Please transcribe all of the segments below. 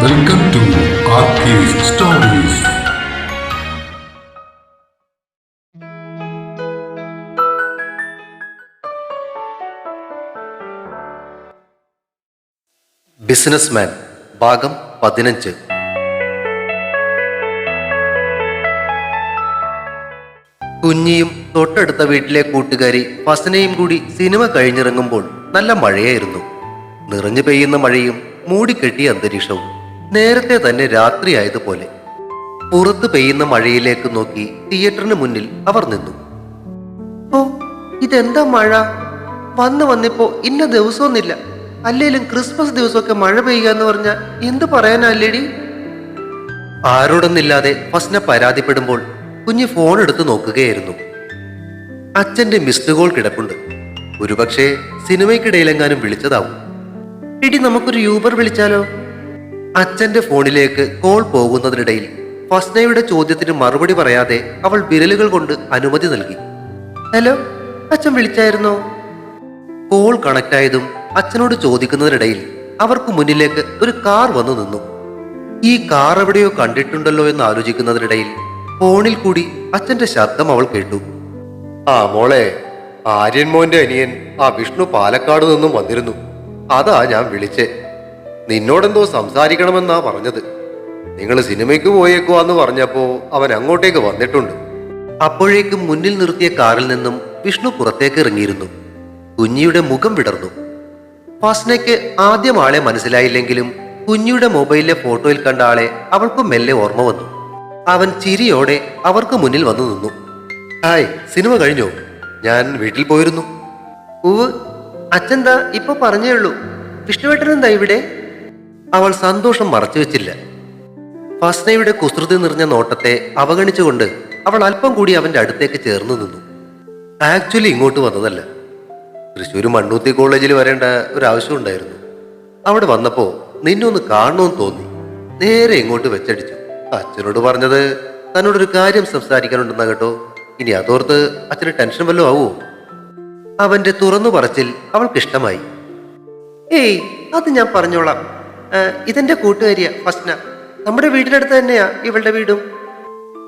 Welcome to RK's Stories. Businessman ഭാഗം 15. കുഞ്ഞിയും തൊട്ടടുത്ത വീട്ടിലെ കൂട്ടുകാരി ഫസനയും കൂടി സിനിമ കഴിഞ്ഞിറങ്ങുമ്പോൾ നല്ല മഴയായിരുന്നു. നിറഞ്ഞു പെയ്യുന്ന മഴയും മൂടിക്കെട്ടിയ അന്തരീക്ഷവും നേരത്തെ തന്നെ രാത്രിയായതുപോലെ. പുറത്ത് പെയ്യുന്ന മഴയിലേക്ക് നോക്കി തിയേറ്ററിന് മുന്നിൽ അവർ നിന്നു. ഓ, ഇതെന്താ മഴ! വന്നിപ്പോ ഇന്ന ദിവസമൊന്നുമില്ല. അല്ലേലും ക്രിസ്മസ് ദിവസമൊക്കെ മഴ പെയ്യുക എന്ന് പറഞ്ഞാൽ എന്ത് പറയാനല്ലേടി? ആരോടൊന്നില്ലാതെ ഫസ്ന പരാതിപ്പെടുമ്പോൾ കുഞ്ഞ് ഫോൺ എടുത്ത് നോക്കുകയായിരുന്നു. അച്ഛന്റെ മിസ്ഡ് കോൾ കിടപ്പുണ്ട്. ഒരുപക്ഷെ സിനിമയ്ക്കിടയിലെങ്ങാനും വിളിച്ചതാവും. എടി, നമുക്കൊരു യൂബർ വിളിച്ചാലോ? അച്ഛന്റെ ഫോണിലേക്ക് കോൾ പോകുന്നതിനിടയിൽ ഫസ്നയുടെ ചോദ്യത്തിന് മറുപടി പറയാതെ അവൾ വിരലുകൾ കൊണ്ട് അനുമതി നൽകി. ഹലോ, അച്ഛൻ വിളിച്ചായിരുന്നോ? കോൾ കണക്ട് ആയതും അച്ഛനോട് ചോദിക്കുന്നതിനിടയിൽ അവർക്ക് മുന്നിലേക്ക് ഒരു കാർ വന്നു നിന്നു. ഈ കാർ എവിടെയോ കണ്ടിട്ടുണ്ടല്ലോ എന്ന് ആലോചിക്കുന്നതിനിടയിൽ ഫോണിൽ കൂടി അച്ഛന്റെ ശബ്ദം അവൾ കേട്ടു. ആ മോളെ, ആര്യൻ മോന്റെ അനിയൻ ആ വിഷ്ണു പാലക്കാട് നിന്നും വന്നിരുന്നു. അതാ ഞാൻ വിളിച്ചേ. നിന്നോടെന്തോ സംസാരിക്കണമെന്നാ പറഞ്ഞത്. നിങ്ങൾ സിനിമയ്ക്ക് പോയേക്കുവാന്ന് പറഞ്ഞപ്പോ അവൻ അങ്ങോട്ടേക്ക് വന്നിട്ടുണ്ട്. അപ്പോഴേക്കും മുന്നിൽ നിർത്തിയ കാറിൽ നിന്നും വിഷ്ണു പുറത്തേക്ക് ഇറങ്ങിയിരുന്നു. കുഞ്ഞിയുടെ മുഖം വിടർന്നു. ഫസ്നയ്ക്ക് ആദ്യം ആളെ മനസ്സിലായില്ലെങ്കിലും കുഞ്ഞിയുടെ മൊബൈലിലെ ഫോട്ടോയിൽ കണ്ട ആളെ അവൾക്ക് മെല്ലെ ഓർമ്മ വന്നു. അവൻ ചിരിയോടെ അവർക്ക് മുന്നിൽ വന്നു നിന്നു. ഹായ്, സിനിമ കഴിഞ്ഞോ? ഞാൻ വീട്ടിൽ പോയിരുന്നു. അച്ഛന്താ ഇപ്പൊ പറഞ്ഞേ ഉള്ളൂ. വിഷ്ണുവേട്ടനെന്താ ഇവിടെ? അവൾ സന്തോഷം മറച്ചു വെച്ചില്ല. ഫസ്നയുടെ കുസൃതി നിറഞ്ഞ നോട്ടത്തെ അവഗണിച്ചുകൊണ്ട് അവൾ അല്പം കൂടി അവന്റെ അടുത്തേക്ക് ചേർന്ന് നിന്നു. ആക്ച്വലി ഇങ്ങോട്ട് വന്നതല്ല. തൃശ്ശൂർ മണ്ണൂത്തി കോളേജിൽ വരേണ്ട ഒരു ആവശ്യം ഉണ്ടായിരുന്നു. അവിടെ വന്നപ്പോ നിന്നൊന്ന് കാണണമെന്ന് തോന്നി. നേരെ ഇങ്ങോട്ട് വെച്ചടിച്ചു. അച്ഛനോട് പറഞ്ഞത് തന്നോടൊരു കാര്യം സംസാരിക്കാനുണ്ടെന്നാ കേട്ടോ. ഇനി അതോർത്ത് അച്ഛന് ടെൻഷൻ വല്ലതും ആവോ? അവന്റെ തുറന്നു പറച്ചിൽ അവൾക്ക് ഇഷ്ടമായി. ഏയ്, അത് ഞാൻ പറഞ്ഞോളാം. ഇതെന്റെ കൂട്ടുകാരിയാ ഫസ്ന. നമ്മുടെ വീടിനടുത്ത് തന്നെയാ ഇവളുടെ വീടും.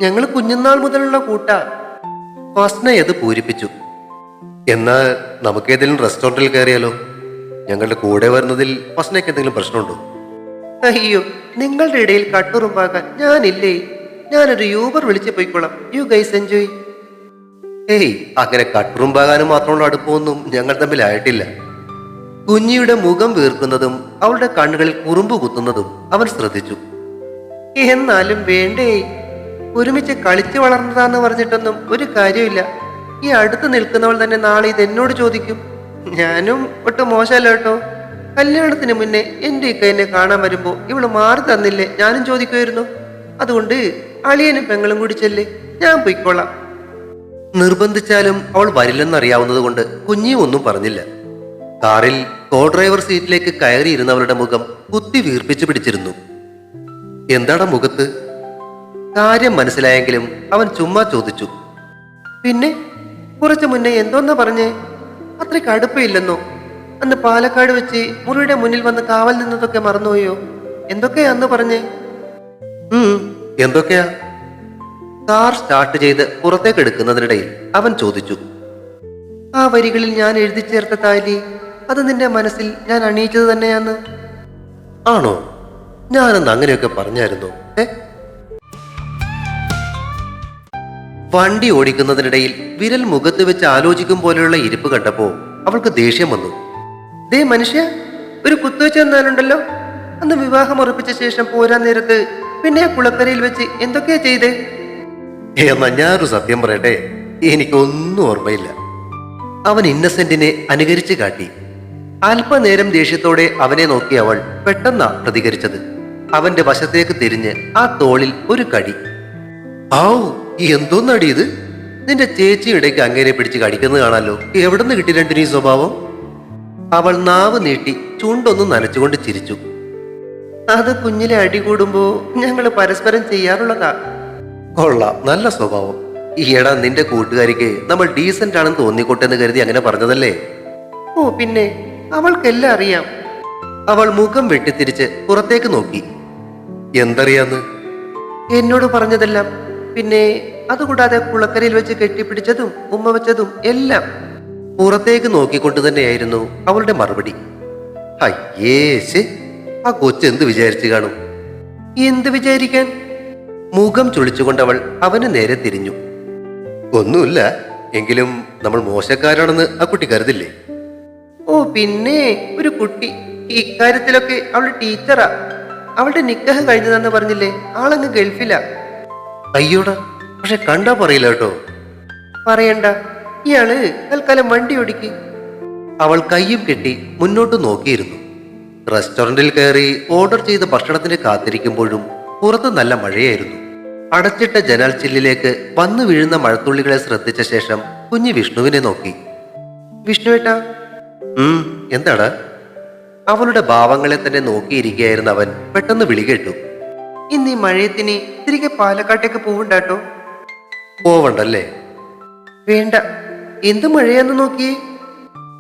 ഞങ്ങൾ കുഞ്ഞുനാൾ മുതലുള്ള കൂട്ടാ. ഫസ്ന അത് പൂരിപ്പിച്ചു. എന്നാൽ നമുക്ക് ഏതെങ്കിലും റെസ്റ്റോറൻറ്റിൽ കയറിയാലോ? ഞങ്ങളുടെ കൂടെ വരുന്നതിൽ ഫസ്നയ്ക്ക് എന്തെങ്കിലും പ്രശ്നമുണ്ടോ? അയ്യോ, നിങ്ങളുടെ ഇടയിൽ കട്ടുറുമ്പാക്കാൻ ഞാനില്ലേ. ഞാനൊരു യൂബർ വിളിച്ച് പോയിക്കോളാം. You guys enjoy. ഏയ്, അങ്ങനെ കട്ടുറുമ്പാകാനും മാത്രമുള്ള അടുപ്പമൊന്നും ഞങ്ങൾ തമ്മിലായിട്ടില്ല. കുഞ്ഞിയുടെ മുഖം വീർക്കുന്നതും അവളുടെ കണ്ണുകളിൽ കുറുമ്പ് കുത്തുന്നതും അവൻ ശ്രദ്ധിച്ചു. എന്നാലും വേണ്ടേ, ഒരുമിച്ച് കളിച്ചു വളർന്നതാന്ന് പറഞ്ഞിട്ടൊന്നും ഒരു കാര്യമില്ല. ഈ അടുത്ത് നിൽക്കുന്നവൾ തന്നെ നാളെ ഇത് എന്നോട് ചോദിക്കും. ഞാനും ഒട്ടും മോശമല്ല കേട്ടോ. കല്യാണത്തിന് മുന്നേ എന്റെ ഇക്ക എന്നെ കാണാൻ വരുമ്പോ ഇവള് മാറി തന്നില്ലേ ഞാനും ചോദിക്കുമായിരുന്നു. അതുകൊണ്ട് അളിയനും പെങ്ങളും കൂടി ചെല്ലേ, ഞാൻ പൊയ്ക്കൊള്ളാം. നിർബന്ധിച്ചാലും അവൾ വരില്ലെന്നറിയാവുന്നത് കൊണ്ട് കുഞ്ഞിയും ഒന്നും പറഞ്ഞില്ല. കാറിൽ കോ ഡ്രൈവർ സീറ്റിലേക്ക് കയറിയിരുന്നവളുടെ മുഖം കുത്തി വീർപ്പിച്ചു പിടിച്ചിരുന്നു. എന്താടാ മുഖത്ത്? കാര്യം മനസ്സിലായെങ്കിലും അവൻ ചുമ്മാ ചോദിച്ചു. പിന്നെ കുറച്ചു മുന്നേ എന്തോന്നാ പറഞ്ഞേ? അത്രയ്ക്ക് അടുപ്പമില്ലെന്നോ? അന്ന് പാലക്കാട് വെച്ച് മുറിയുടെ മുന്നിൽ വന്ന് കാവൽ നിന്നതൊക്കെ മറന്നുപോയോ? എന്തൊക്കെയാ അന്ന് പറഞ്ഞേ? എന്തൊക്കെയാ? കാർ സ്റ്റാർട്ട് ചെയ്ത് പുറത്തേക്ക് എടുക്കുന്നതിനിടയിൽ അവൻ ചോദിച്ചു. ആ വരികളിൽ ഞാൻ എഴുതി ചേർത്ത താലി, അത് നിന്റെ മനസ്സിൽ ഞാൻ അണിയിച്ചത് തന്നെയാന്ന്. ആണോ? ഞാനെന്ന് അങ്ങനെയൊക്കെ പറഞ്ഞായിരുന്നു. വണ്ടി ഓടിക്കുന്നതിനിടയിൽ വിരൽ മുഖത്ത് വെച്ച് ആലോചിക്കും പോലെയുള്ള ഇരിപ്പ് കണ്ടപ്പോ അവൾക്ക് ദേഷ്യം വന്നു. ദേ മനുഷ്യ, ഒരു കുത്തുവെച്ച് തന്നാലുണ്ടല്ലോ. അന്ന് വിവാഹം ഉറപ്പിച്ച ശേഷം പോരാൻ നേരത്ത് പിന്നെ ആ കുളക്കരയിൽ വെച്ച് എന്തൊക്കെയാ ചെയ്തേ? എന്നാ ഞാനൊരു സത്യം പറയട്ടെ, എനിക്കൊന്നും ഓർമ്മയില്ല. അവൻ ഇന്നസെന്റിനെ അനുകരിച്ച് കാട്ടി. അല്പനേരം ദേഷ്യത്തോടെ അവനെ നോക്കി അവൾ പെട്ടെന്നാ പ്രതികരിച്ചത്. അവന്റെ വശത്തേക്ക് തിരിഞ്ഞ് ആ തോളിൽ ഒരു കടി. ആവൂ, എന്തോന്നടി ഇത്? നിന്റെ ചേച്ചി ഇടയ്ക്ക് അങ്ങേരെ പിടിച്ച് കടിക്കുന്നത് കാണാലോ. എവിടെന്ന് കിട്ടി രണ്ടിനീ സ്വഭാവം? അവൾ നാവ് നീട്ടി ചുണ്ടൊന്നും നനച്ചുകൊണ്ട് ചിരിച്ചു. അത് കുഞ്ഞിലെ അടി കൂടുമ്പോ ഞങ്ങള് പരസ്പരം ചെയ്യാറുള്ളതാ. കൊള്ളാം, നല്ല സ്വഭാവം. ഈയിടെ നിന്റെ കൂട്ടുകാരിക്ക് നമ്മൾ ഡീസന്റ് ആണെന്ന് തോന്നിക്കോട്ടെ എന്ന് കരുതി അങ്ങനെ പറഞ്ഞതല്ലേ? ഓ പിന്നെ, അവൾക്കെല്ലാം അറിയാം. അവൾ മുഖം വെട്ടിത്തിരിച്ച് പുറത്തേക്ക് നോക്കി. എന്തറിയാന്ന്? എന്നോട് പറഞ്ഞതെല്ലാം. പിന്നെ അതുകൂടാതെ കുളക്കരയിൽ വെച്ച് കെട്ടിപ്പിടിച്ചതും ഉമ്മ വെച്ചതും എല്ലാം. പുറത്തേക്ക് നോക്കിക്കൊണ്ട് തന്നെയായിരുന്നു അവളുടെ മറുപടി. അയ്യേശ്, ആ കൊച്ചെന്ത് വിചാരിച്ചു കാണും? എന്ത് വിചാരിക്കാൻ? മുഖം ചുളിച്ചുകൊണ്ട് അവൾ അവന് നേരെ തിരിഞ്ഞു. ഒന്നുമില്ല, എങ്കിലും നമ്മൾ മോശക്കാരാണെന്ന് ആ കുട്ടി കരുതില്ലേ? ഓ പിന്നെ, ഒരു കുട്ടി. ഇക്കാര്യത്തിലൊക്കെ അവളുടെ ടീച്ചറാ. അവളുടെ നിക്കാഹ് കഴിഞ്ഞതെന്ന് പറഞ്ഞില്ലേ, ആളങ്ങ് ഗൾഫിലാ. അയ്യോടാ, പക്ഷെ കണ്ടാ പറയില്ല കേട്ടോ. പറയണ്ട, ഇയാള് തൽക്കാലം വണ്ടി ഓടിക്ക്. അവൾ കയ്യും കെട്ടി മുന്നോട്ട് നോക്കിയിരുന്നു. റെസ്റ്റോറന്റിൽ കയറി ഓർഡർ ചെയ്ത ഭക്ഷണത്തിന് കാത്തിരിക്കുമ്പോഴും പുറത്ത് നല്ല മഴയായിരുന്നു. അടച്ചിട്ട ജനാൽ ചില്ലിലേക്ക് വന്നു വീഴുന്ന മഴത്തുള്ളികളെ ശ്രദ്ധിച്ച ശേഷം കുഞ്ഞ് വിഷ്ണുവിനെ നോക്കി. വിഷ്ണുവേട്ടാ. എന്താടാ? അവളുടെ ഭാവങ്ങളെ തന്നെ നോക്കിയിരിക്കുകയായിരുന്ന അവൻ പെട്ടെന്ന് വിളി കേട്ടു. ഇന്ന് ഈ മഴയത്തിന് തിരികെ പാലക്കാട്ടേക്ക് പോവണ്ടാട്ടോ. പോവണ്ടല്ലേ? വേണ്ട, എന്ത് മഴയാന്ന് നോക്കിയേ.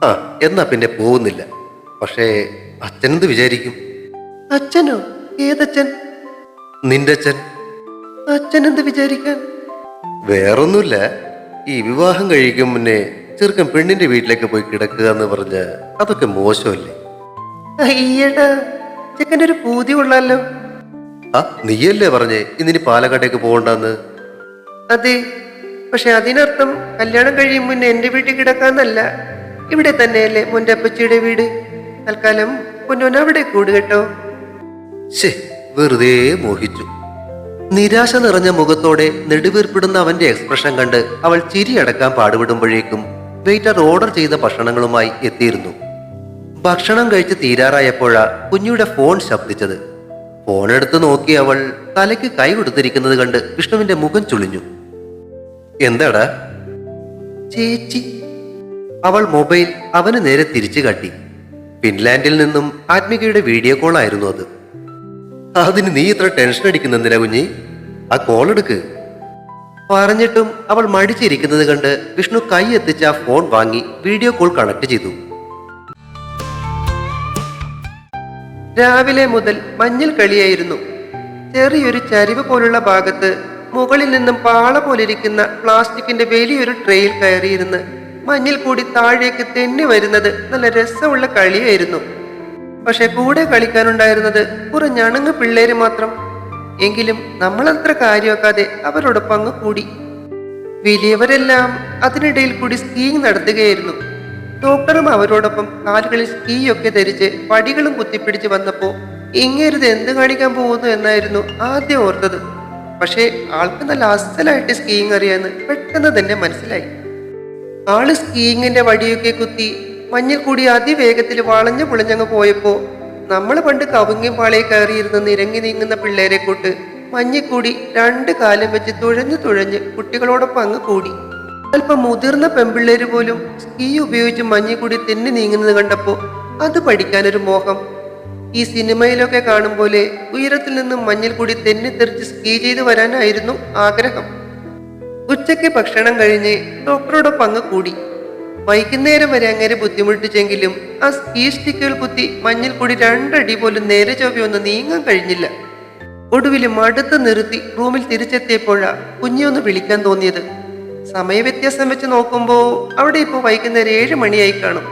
ആ, എന്നാ പിന്നെ പോകുന്നില്ല. പക്ഷേ അച്ഛനെന്ത് വിചാരിക്കും? അച്ഛനോ? ഏതച്ഛൻ? നിന്റെ അച്ഛൻ. അച്ഛനെന്ത് വിചാരിക്കാൻ? വേറൊന്നുമില്ല, ഈ വിവാഹം കഴിക്കും മുന്നേ ചെറുക്കൻ പെണ്ണിന്റെ വീട്ടിലേക്ക് പോയി കിടക്കുക എന്ന് പറഞ്ഞ അതൊക്കെ മോശമല്ലേ? അയ്യടാ, ചെക്കൻ്റെ ഒരു പൂതി കൊള്ളാലോ. ആ, നീയല്ലേ പറഞ്ഞേ ഇന്നിനി പാലക്കാട്ടേക്ക് പോകണ്ടെന്ന്? അതെ, പക്ഷെ അതിനർത്ഥം കല്യാണം കഴിയും മുന്നേ എന്റെ വീട്ടിൽ കിടക്കാന്നല്ല. ഇവിടെ തന്നെയല്ലേ മോന്റെ അപ്പച്ചിയുടെ വീട്. തൽക്കാലം പൊന്നോൻ അവിടെ കൂട് കേട്ടോ. ശേ, വെറുതെ മോഹിച്ചു. നിരാശ നിറഞ്ഞ മുഖത്തോടെ നെടുവീർപ്പിടുന്ന അവന്റെ എക്സ്പ്രഷൻ കണ്ട് അവൾ ചിരിയടക്കാൻ പാടുപെടുമ്പോഴേക്കും വെയിറ്റർ ഓർഡർ ചെയ്ത ഭക്ഷണങ്ങളുമായി എത്തിയിരുന്നു. ഭക്ഷണം കഴിച്ച് തീരാറായപ്പോഴാ കുഞ്ഞിയുടെ ഫോൺ ശബ്ദിച്ചത്. ഫോൺ എടുത്ത് നോക്കി അവൾ തലയ്ക്ക് കൈ കൊടുത്തിരിക്കുന്നത് കണ്ട് വിഷ്ണുവിന്റെ മുഖം ചുളിഞ്ഞു. എന്താടാ? ചേച്ചി. അവൾ മൊബൈൽ അവന് നേരെ തിരിച്ചു കാട്ടി. ഫിൻലാൻഡിൽ നിന്നും ആത്മികയുടെ വീഡിയോ കോൾ ആയിരുന്നു അത്. അതിന് നീ ഇത്ര ടെൻഷൻ അടിക്കുന്നെന്തിനാ കുഞ്ഞി? ആ കോൾ എടുക്ക്. പറഞ്ഞിട്ടും അവൾ മടിച്ചിരിക്കുന്നത് കണ്ട് വിഷ്ണു കൈ എത്തിച്ച് ആ ഫോൺ വാങ്ങി വീഡിയോ കോൾ കണക്ട് ചെയ്തു. രാവിലെ മുതൽ മഞ്ഞൾ കളിയായിരുന്നു. ചെറിയൊരു ചരിവ് പോലുള്ള ഭാഗത്ത് മുകളിൽ നിന്നും പാള പോലിരിക്കുന്ന പ്ലാസ്റ്റിക്കിന്റെ വലിയൊരു ട്രെയിൽ കയറിയിരുന്ന് മഞ്ഞിൽ കൂടി താഴേക്ക് തെന്നി വരുന്നത് നല്ല രസമുള്ള കളിയായിരുന്നു. പക്ഷെ കൂടെ കളിക്കാനുണ്ടായിരുന്നത് കുറഞ്ഞണങ്ങ് പിള്ളേര് മാത്രം. എങ്കിലും നമ്മളത്ര കാര്യമാക്കാതെ അവരോടൊപ്പം അങ്ങ് കൂടി. വലിയവരെല്ലാം അതിനിടയിൽ കൂടി സ്കീയിങ് നടത്തുകയായിരുന്നു. ഡോക്ടറും അവരോടൊപ്പം കാലുകളിൽ സ്കീയൊക്കെ ധരിച്ച് പടികളും കുത്തിപ്പിടിച്ച് വന്നപ്പോ ഇങ്ങേരുത് എന്ത് കാണിക്കാൻ പോകുന്നു എന്നായിരുന്നു ആദ്യം ഓർത്തത്. പക്ഷേ ആൾക്ക് നല്ല അസലായിട്ട് സ്കീയിങ് അറിയാന്ന് പെട്ടെന്ന് തന്നെ മനസ്സിലായി. ആള് സ്കീയിങ്ങിന്റെ വടിയൊക്കെ കുത്തി മഞ്ഞിൽ കൂടി അതിവേഗത്തിൽ വളഞ്ഞു പുളഞ്ഞങ്ങ് പോയപ്പോ നമ്മൾ പണ്ട് കവുങ്ങിൻ പാളയിൽ കയറിയിരുന്ന് നിരങ്ങി നീങ്ങുന്ന പിള്ളേരെ കൂട്ട് മഞ്ഞിക്കൂടി രണ്ട് കാലം വെച്ച് തുഴഞ്ഞ് കുട്ടികളോടൊപ്പം അങ്ങ് കൂടി. അല്പം മുതിർന്ന പെൺപിള്ളേര് പോലും സ്കീ ഉപയോഗിച്ച് മഞ്ഞിക്കൂടി തെന്നി നീങ്ങുന്നത് കണ്ടപ്പോ അത് പഠിക്കാനൊരു മോഹം. ഈ സിനിമയിലൊക്കെ കാണും പോലെ ഉയരത്തിൽ നിന്നും മഞ്ഞിൽ കൂടി തെന്നിത്തെറിച്ച് സ്കീ ചെയ്ത് വരാനായിരുന്നു ആഗ്രഹം. ഉച്ചയ്ക്ക് ഭക്ഷണം കഴിഞ്ഞ് ഡോക്ടറോടൊപ്പം അങ്ങ് കൂടി. വൈകുന്നേരം വരെ അങ്ങനെ ബുദ്ധിമുട്ടിച്ചെങ്കിലും ആ സ്കീ സ്റ്റിക്കുകൾ കുത്തി മഞ്ഞിൽ കൂടി 2 അടി പോലും നേരെ ചൊവ്വ ഒന്ന് നീങ്ങാൻ കഴിഞ്ഞില്ല. ഒടുവിൽ മടുത്ത് നിർത്തി റൂമിൽ തിരിച്ചെത്തിയപ്പോഴാ കുഞ്ഞൊന്ന് വിളിക്കാൻ തോന്നിയത്. സമയവ്യത്യാസം വെച്ച് നോക്കുമ്പോ അവിടെ ഇപ്പോൾ വൈകുന്നേരം 7 മണിയായി കാണും.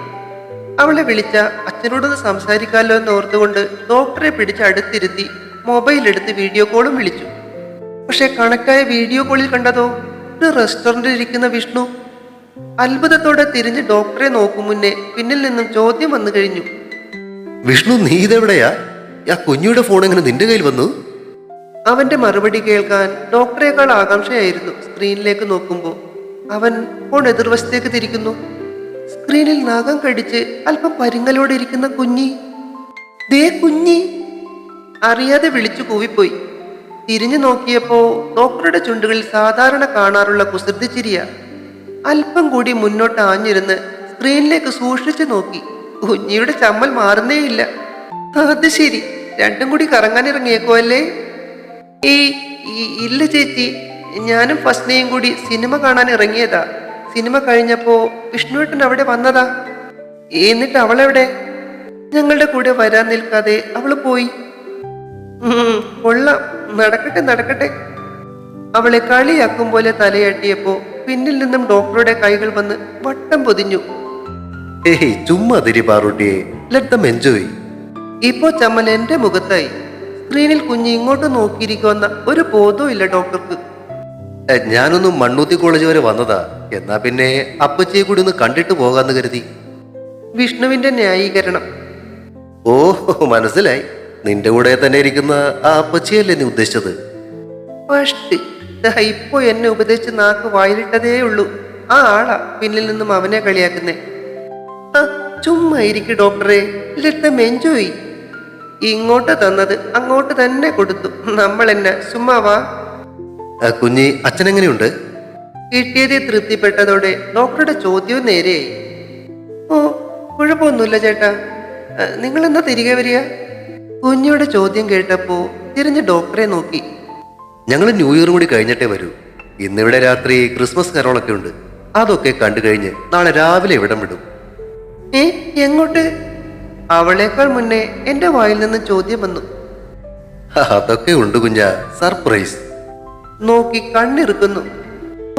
അവളെ വിളിച്ച അച്ഛനോടൊന്ന് സംസാരിക്കാമല്ലോ എന്ന് ഓർത്തുകൊണ്ട് ഡോക്ടറെ പിടിച്ച് അടുത്തിരുത്തി മൊബൈൽ എടുത്ത് വീഡിയോ കോളും വിളിച്ചു. പക്ഷെ കണക്റ്റായ വീഡിയോ കോളിൽ കണ്ടതോ ഒരു റെസ്റ്റോറന്റിൽ ഇരിക്കുന്ന വിഷ്ണു. അത്ഭുതത്തോടെ തിരിഞ്ഞ് ഡോക്ടറെ നോക്കും മുന്നേ പിന്നിൽ നിന്നും ചോദ്യം വന്നു കഴിഞ്ഞു. വിഷ്ണു, നീ ഇതെവിടെയാ? ആ കുഞ്ഞിയുടെ ഫോൺ എങ്ങനെ നിന്റെ കയ്യിൽ വന്നു? അവന്റെ മറുപടി കേൾക്കാൻ ഡോക്ടറേക്കാൾ ആകാംക്ഷയായിരുന്നു. സ്ക്രീനിലേക്ക് നോക്കുമ്പോൾ അവൻ ഫോൺ എതിർവശത്തേക്ക് തിരിക്കുന്നു. സ്ക്രീനിൽ നഖം കടിച്ച് അല്പം പരിങ്ങലോടെ ഇരിക്കുന്ന കുഞ്ഞി. ദേ കുഞ്ഞി! അറിയാതെ വിളിച്ചു കൂവിപ്പോയി. തിരിഞ്ഞു നോക്കിയപ്പോ ഡോക്ടറുടെ ചുണ്ടുകളിൽ സാധാരണ കാണാറുള്ള കുസൃതിച്ചിരിയ. അല്പം കൂടി മുന്നോട്ട് ആഞ്ഞിരുന്ന് സ്ക്രീനിലേക്ക് സൂക്ഷിച്ചു നോക്കി. കുഞ്ഞിയുടെ ചമ്മൽ മാറുന്നേയില്ല. അത് ശരി, രണ്ടും കൂടി കറങ്ങാനിറങ്ങിയേക്കോ അല്ലേ? ഇല്ല ചേച്ചി, ഞാനും ഫസ്നയും കൂടി സിനിമ കാണാൻ ഇറങ്ങിയതാ. സിനിമ കഴിഞ്ഞപ്പോ വിഷ്ണുവേട്ടൻ അവിടെ വന്നതാ. എന്നിട്ട് അവളെവിടെ? ഞങ്ങളുടെ കൂടെ വരാൻ നിൽക്കാതെ അവള് പോയി. കൊള്ളാം, നടക്കട്ടെ നടക്കട്ടെ. അവളെ കളിയാക്കും പോലെ തലയാട്ടിയപ്പോ പിന്നിൽ നിന്നും ഡോക്ടറുടെ കൈകൾ വന്ന് വട്ടം പൊതിഞ്ഞു. ഏയ് ചുമ്മാ തിരി പാറൂട്ടിയെ, ലെറ്റ് ദം എൻജോയ്. ഇപ്പോ ചമ്മൽ എന്റെ മുഖത്തായി. സ്ക്രീനിൽ കുഞ്ഞ് ഇങ്ങോട്ട് നോക്കിയിരിക്കുമെന്ന ഒരു ബോധവും ഇല്ല ഡോക്ടർക്ക്. ഞാനൊന്നും മണ്ണൂത്തി കോളേജ് വരെ വന്നതാ, എന്നാ പിന്നെ അപ്പച്ചിയെ കൂടി ഒന്ന് കണ്ടിട്ട് പോകാന്ന് കരുതി. വിഷ്ണുവിന്റെ ന്യായീകരണം. ഓ മനസ്സിലായി, നിന്റെ കൂടെ തന്നെ ഇരിക്കുന്ന ആ അപ്പച്ചിയല്ലേ നീ ഉദ്ദേശിച്ചത്? ഫസ്റ്റ് ഇപ്പോ എന്നെ ഉപദേശിച്ച് നാക്ക് വായിലിട്ടതേ ഉള്ളൂ. ആ ആളാ പിന്നിൽ നിന്നും അവനെ കളിയാക്കുന്നേ. ചുമ്മാ ഇരിക്കു ഡോക്ടറെ, ലെറ്റ് ദം എൻജോയ്. ഇങ്ങോട്ട് തന്നത് അങ്ങോട്ട് തന്നെ കൊടുത്തു, നമ്മൾ എന്നെ ചുമ്മാവാ. കുഞ്ഞി അച്ഛനെങ്ങനെയുണ്ട്? കിട്ടിയതിൽ തൃപ്തിപ്പെട്ടതോടെ ഡോക്ടറുടെ ചോദ്യവും നേരെയായി. ഓ കുഴപ്പമൊന്നുമില്ല ചേട്ടാ, നിങ്ങൾ എന്നാ തിരികെ വരിക? കുഞ്ഞിയുടെ ചോദ്യം കേട്ടപ്പോ തിരിഞ്ഞ് ഡോക്ടറെ നോക്കി. ഞങ്ങൾ ന്യൂ ഇയർ കൂടി കഴിഞ്ഞിട്ടേ വരൂ. ഇന്നിവിടെ രാത്രി ക്രിസ്മസ് കരോളൊക്കെ ഉണ്ട്, അതൊക്കെ കണ്ടു കഴിഞ്ഞ് നാളെ രാവിലെ ഇവിടം വിടും. എങ്ങോട്ട്? അവളേക്കാൾ മുന്നേ എന്റെ വായിൽ നിന്ന് ചോദ്യം വന്നു. അതൊക്കെ ഉണ്ട് കുഞ്ഞ, സർപ്രൈസ്. നോക്കി കണ്ണിറുക്കുന്നു.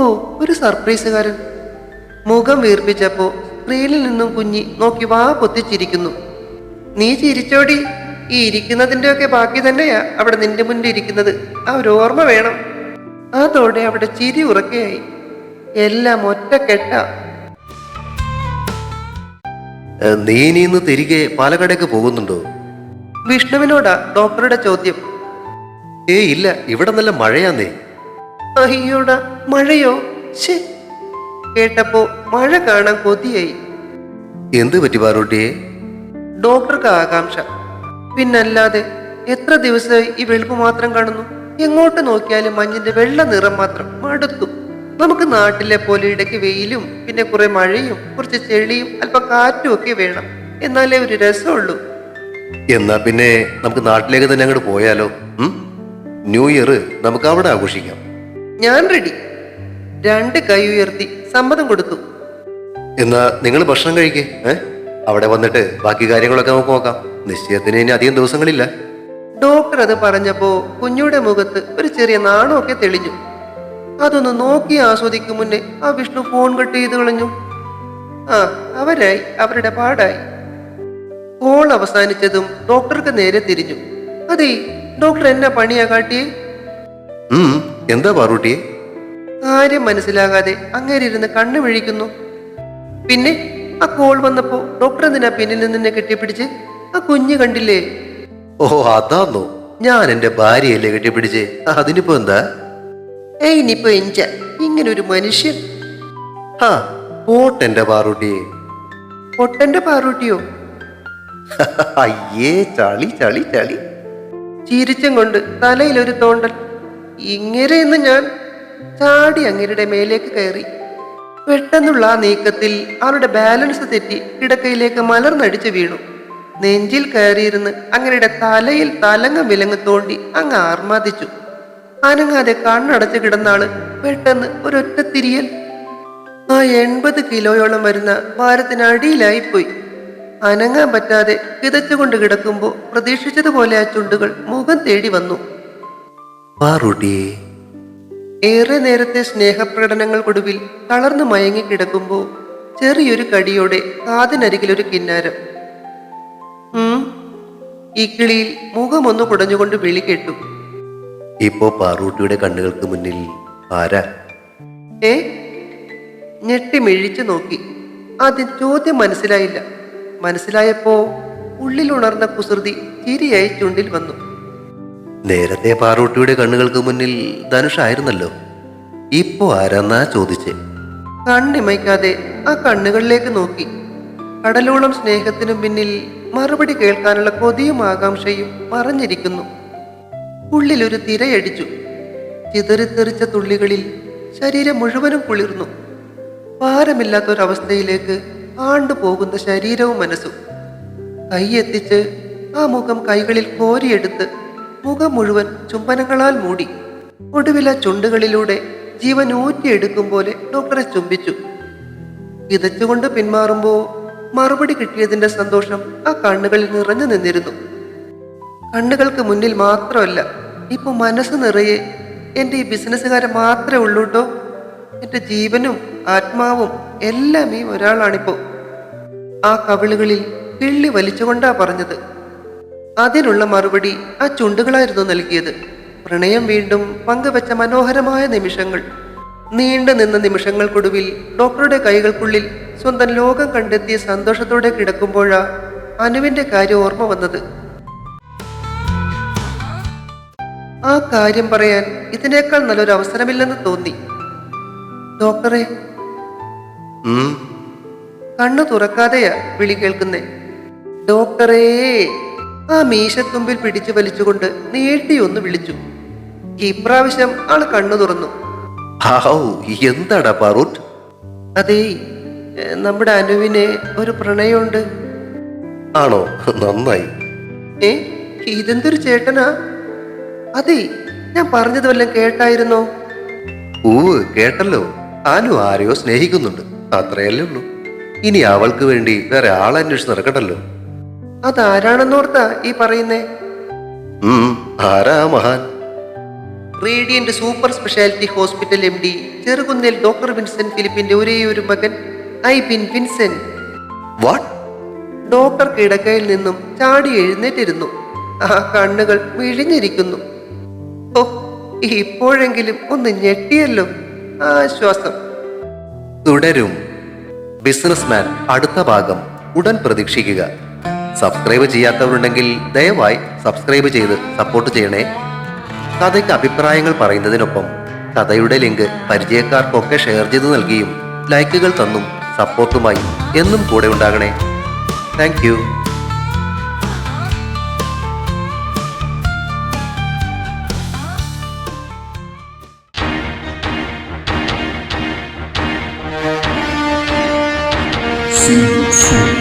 ഓ ഒരു സർപ്രൈസുകാരൻ. മുഖം വീർപ്പിച്ചപ്പോ സ്ക്രീനിൽ നിന്നും കുഞ്ഞി നോക്കി വാ പൊത്തിച്ചിരിക്കുന്നു. നീ ചിരിച്ചോടി, ഈ ഇരിക്കുന്നതിന്റെ ഒക്കെ ബാക്കി തന്നെയാ അവിടെ നിന്റെ മുന്നിൽ ഇരിക്കുന്നത്. ആ ഒരു ഓർമ്മ വേണം. അതോടെ അവിടെ ചിരി ഉറക്കെയായി. എല്ലാം ഒറ്റക്കെട്ടാ. നീ ഇന്ന് തിരികെ പാലക്കാടേക്ക് പോകുന്നുണ്ടോ? വിഷ്ണുവിനോടാ ഡോക്ടറുടെ ചോദ്യം. ഇല്ല, ഇവിടെ നല്ല മഴയാന്നേ. അയ്യോടാ, മഴയോ? ശേ, കേട്ടപ്പോ മഴ കാണാൻ കൊതിയായി. എന്ത് പറ്റി പാറൂട്ടിയെ? ഡോക്ടർക്ക് ആകാംക്ഷ. പിന്നല്ലാതെ എത്ര ദിവസമായി ഈ വെളുപ്പ് മാത്രം കാണുന്നു. എങ്ങോട്ട് നോക്കിയാലും മഞ്ഞിന്റെ വെള്ള നിറം മാത്രം. മടുത്തു. നമുക്ക് നാട്ടിലെ പോലെ ഇടയ്ക്ക് വെയിലും പിന്നെ കുറെ മഴയും കുറച്ച് ചെളിയും അല്പം കാറ്റും ഒക്കെ വേണം, എന്നാലേ ഒരു രസമുള്ളൂ. എന്നാ പിന്നെ നമുക്ക് നാട്ടിലേക്ക് തന്നെ അങ്ങോട്ട് പോയാലോ? ന്യൂ ഇയർ നമുക്ക് അവിടെ ആഘോഷിക്കാം. ഞാൻ റെഡി. 2 കൈ ഉയർത്തി സമ്മതം കൊടുത്തു. എന്നാ നിങ്ങൾ ഭക്ഷണം കഴിക്കേ, അവിടെ വന്നിട്ട് ബാക്കി കാര്യങ്ങളൊക്കെ നമുക്ക് നോക്കാം. നിശ്ചയത്തിന് ഇനി അധികം ദിവസങ്ങളില്ല. ഡോക്ടർ അത് പറഞ്ഞപ്പോ കുഞ്ഞുടെ മുഖത്ത് ഒരു ചെറിയ നാണമൊക്കെ തെളിഞ്ഞു. അതൊന്ന് നോക്കി ആസ്വദിക്കും മുന്നേ ആ വിഷ്ണു ഫോൺ കട്ട് ചെയ്ത് കളഞ്ഞു. അവരായി, അവരുടെ പാടായി. കോൾ അവസാനിച്ചതും ഡോക്ടർക്ക് നേരെ തിരിഞ്ഞു. അതെ, ഡോക്ടർ എന്നാ പണിയാ കാട്ടിയേ? എന്താ പാറൂട്ടിയെ? കാര്യം മനസ്സിലാകാതെ അങ്ങേരിരുന്ന് കണ്ണു വിഴിക്കുന്നു. പിന്നെ ആ കോൾ വന്നപ്പോ ഡോക്ടർ എന്തിനാ പിന്നിൽ നിന്നെ കെട്ടിപ്പിടിച്ച്? ആ കുഞ്ഞ് കണ്ടില്ലേ? ഓ അതാന്നോ, ഞാൻ എന്റെ ഭാര്യയല്ലേ കെട്ടിപ്പിടിച്ച്. അതിനിപ്പോ എന്താ? ഇനിയിപ്പോ ഇങ്ങനെ ഒരു മനുഷ്യൻ. പോട്ടെന്റെ പാറൂട്ടിയെ. പൊട്ടന്റെ പാറൂട്ടിയോ? അയ്യേ, ചളി ചളി ചളി. ചിരിച്ചും കൊണ്ട് തലയിലൊരു തോണ്ടൽ. ഇങ്ങനെയെന്ന് ഞാൻ ചാടി അങ്ങരുടെ മേലേക്ക് കയറി. പെട്ടെന്നുള്ള ആ നീക്കത്തിൽ അവളുടെ ബാലൻസ് തെറ്റി കിടക്കയിലേക്ക് മലർന്നടിച്ചു വീണു. നെഞ്ചിൽ കയറിയിരുന്ന് അങ്ങയുടെ തലയിൽ തലങ്ങ വിലങ്ങ് തോണ്ടി അങ്ങ് ആർമാദിച്ചു. അനങ്ങാതെ കണ്ണടച്ച് കിടന്നാള് പെട്ടെന്ന് ഒരൊറ്റ തിരിയൽ. ആ 80 കിലോയോളം വരുന്ന ഭാരത്തിനടിയിലായിപ്പോയി. അനങ്ങാൻ പറ്റാതെ കിതച്ചുകൊണ്ട് കിടക്കുമ്പോ പ്രതീക്ഷിച്ചതുപോലെ ആ ചുണ്ടുകൾ മുഖം തേടി വന്നു. ഏറെ നേരത്തെ സ്നേഹപ്രകടനങ്ങൾക്കൊടുവിൽ തളർന്നു മയങ്ങി കിടക്കുമ്പോ ചെറിയൊരു കടിയോടെ കാതിനരികിലൊരു കിന്നാരം. ഈ കിളിയിൽ മുഖമൊന്നു കുടഞ്ഞുകൊണ്ട് വിളി കേട്ടു. ഇപ്പോ പാറൂട്ടിയുടെ കണ്ണുകൾക്ക് മുന്നിൽ ആരാ? ഞെട്ടി മിഴിച്ചു നോക്കി. ആദ്യം ചോദ്യം മനസ്സിലായില്ല. മനസ്സിലായപ്പോ ഉള്ളിലുണർന്ന കുസൃതി ചിരിയായി ചുണ്ടിൽ വന്നു. നേരത്തെ പാറൂട്ടിയുടെ കണ്ണുകൾക്ക് മുന്നിൽ ധനുഷായിരുന്നല്ലോ, ഇപ്പോ ആരാന്നാ ചോദിച്ചേ. കണ്ണിമയ്ക്കാതെ ആ കണ്ണുകളിലേക്ക് നോക്കി. കടലോളം സ്നേഹത്തിനു പിന്നിൽ മറുപടി കേൾക്കാനുള്ള കൊതിയും ആകാംക്ഷയും മറഞ്ഞിരിക്കുന്നു. ഉള്ളിലൊരു തിരയടിച്ചു. ചിതറിത്തെറിച്ച തുള്ളികളിൽ ശരീരം മുഴുവനും കുളിർന്നു. ഭാരമില്ലാത്തൊരവസ്ഥയിലേക്ക് ആണ്ടുപോകുന്ന ശരീരവും മനസ്സും. കൈയെത്തിച്ച് ആ മുഖം കൈകളിൽ കോരിയെടുത്ത് മുഖം മുഴുവൻ ചുംബനങ്ങളാൽ മൂടി. ഒടുവില ചുണ്ടുകളിലൂടെ ജീവൻ ഊറ്റിയെടുക്കും പോലെ ഡോക്ടറെ ചുംബിച്ചു. വിതച്ചുകൊണ്ട് പിന്മാറുമ്പോ മറുപടി കിട്ടിയതിന്റെ സന്തോഷം ആ കണ്ണുകളിൽ നിറഞ്ഞു നിന്നിരുന്നു. കണ്ണുകൾക്ക് മുന്നിൽ മാത്രമല്ല, ഇപ്പൊ മനസ്സ് നിറയെ എൻ്റെ ഈ ബിസിനസ്സുകാരൻ മാത്രമേ ഉള്ളൂ കേട്ടോ. എൻ്റെ ജീവനും ആത്മാവും എല്ലാം ഈ ഒരാളാണിപ്പോ. ആ കവിളുകളിൽ കിള്ളി വലിച്ചുകൊണ്ടാ പറഞ്ഞത്. അതിനുള്ള മറുപടി ആ ചുണ്ടുകളായിരുന്നു നൽകിയത്. പ്രണയം വീണ്ടും പങ്കുവെച്ച മനോഹരമായ നിമിഷങ്ങൾ, നീണ്ടു നിന്ന നിമിഷങ്ങൾക്കൊടുവിൽ ഡോക്ടറുടെ കൈകൾക്കുള്ളിൽ സ്വന്തം ലോകം കണ്ടെത്തിയ സന്തോഷത്തോടെ കിടക്കുമ്പോഴാ അനുവിന്റെ കാര്യം ഓർമ്മ വന്നത്. ആ കാര്യം പറയാൻ ഇതിനേക്കാൾ നല്ലൊരു അവസരമില്ലെന്ന് തോന്നി. ഡോക്ടറെ. കണ്ണു തുറക്കാതെയാ വിളി കേൾക്കുന്നേ. ഡോക്ടറേ. ആ മീശത്തുമ്പിൽ പിടിച്ചു വലിച്ചുകൊണ്ട് നീട്ടി ഒന്ന് വിളിച്ചു. ഇപ്രാവശ്യം ആള് കണ്ണു തുറന്നു. എന്താടാ പാറൂട്ട്? അതേ, നമ്മുടെ അനുവിന് ഒരു പ്രണയമുണ്ട്. ആണോ? നന്നായി. ഇതെന്തൊരു ചേട്ടനാ? അതെ, ഞാൻ പറഞ്ഞത് വല്ലതും കേട്ടായിരുന്നോ? കേട്ടല്ലോ. അനു ആരെയോ സ്നേഹിക്കുന്നുണ്ട്, അത്രയല്ലേ ഉള്ളൂ. ഇനി അവൾക്ക് വേണ്ടി വേറെ ആളന്വേഷിച്ച് നടക്കണ്ടല്ലോ. അതാരാണെന്നോർത്താ ഈ പറയുന്നേ? ആരാ മഹാൻ? Radiant super speciality hospital MD ചെറുകുന്നിൽ ഡോക്ടർ വിൻസെന്റ് ഫിലിപ്പിന്റെ ഒരേ ഒരു മകൻ ഐബിൻ വിൻസെന്റ്. വാട്ട്? ഡോക്ടർ കിടക്കയിൽ നിന്നും ചാടി എഴുന്നേറ്റിരുന്നു. ആ കണ്ണുകൾ വിഴിഞ്ഞിരിക്കുന്നു. ഓ, ഇപ്പോഴെങ്കിലും ഒന്ന് ഞെട്ടിയല്ലോ. ആശ്വാസം. തുടരും. ബിസിനസ്മാൻ അടുത്ത ഭാഗം ഉടൻ പ്രതീക്ഷിക്കുക. സബ്സ്ക്രൈബ് ചെയ്യാത്തവരുണ്ടെങ്കിൽ ദയവായി സബ്സ്ക്രൈബ് ചെയ്ത് സപ്പോർട്ട് ചെയ്യണേ. കഥയ്ക്ക് അഭിപ്രായങ്ങൾ പറയുന്നതിനൊപ്പം കഥയുടെ ലിങ്ക് പരിചയക്കാർക്കൊക്കെ ഷെയർ ചെയ്ത് നൽകിയും ലൈക്കുകൾ തന്നും സപ്പോർട്ടുമായി എന്നും കൂടെ ഉണ്ടാകണേ. Thank you. See you soon.